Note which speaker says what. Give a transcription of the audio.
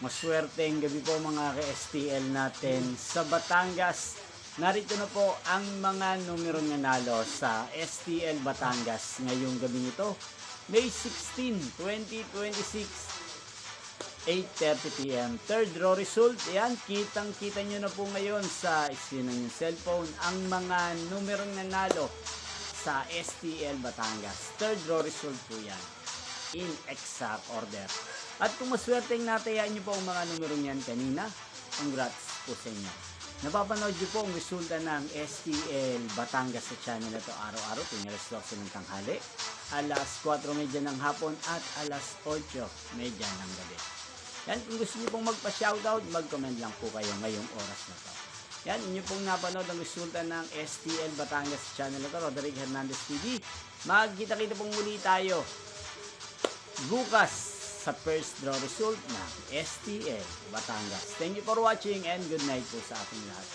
Speaker 1: Maswerteng gabi po mga ka-STL natin sa Batangas. Narito na po ang mga numerong nanalo sa STL Batangas ngayong gabi nito. May 16, 2026, 8:30 p.m. Third draw result. Yan, kitang-kita nyo na po ngayon sa screen ng cellphone ang mga numerong nanalo sa STL Batangas. Third draw result po yan, in exact order. At kung maswerteng natayaan nyo po ang mga numerong yan kanina, congrats po sa inyo. Napapanood nyo po ang resulta ng STL Batangas sa channel na to araw-araw tuwing alas 12 ng tanghali, alas 4:30 ng hapon at alas 8:30 ng gabi. Yan, kung gusto nyo pong magpa-shoutout, mag-comment lang po kayo ngayong oras na to. Yan, inyo pong napanood ang resulta ng STL Batangas sa channel na to, Roderick Hernandez TV. Magkita-kita pong muli tayo bukas sa first draw result ng STL Batangas. Thank you for watching and good night po sa ating lahat.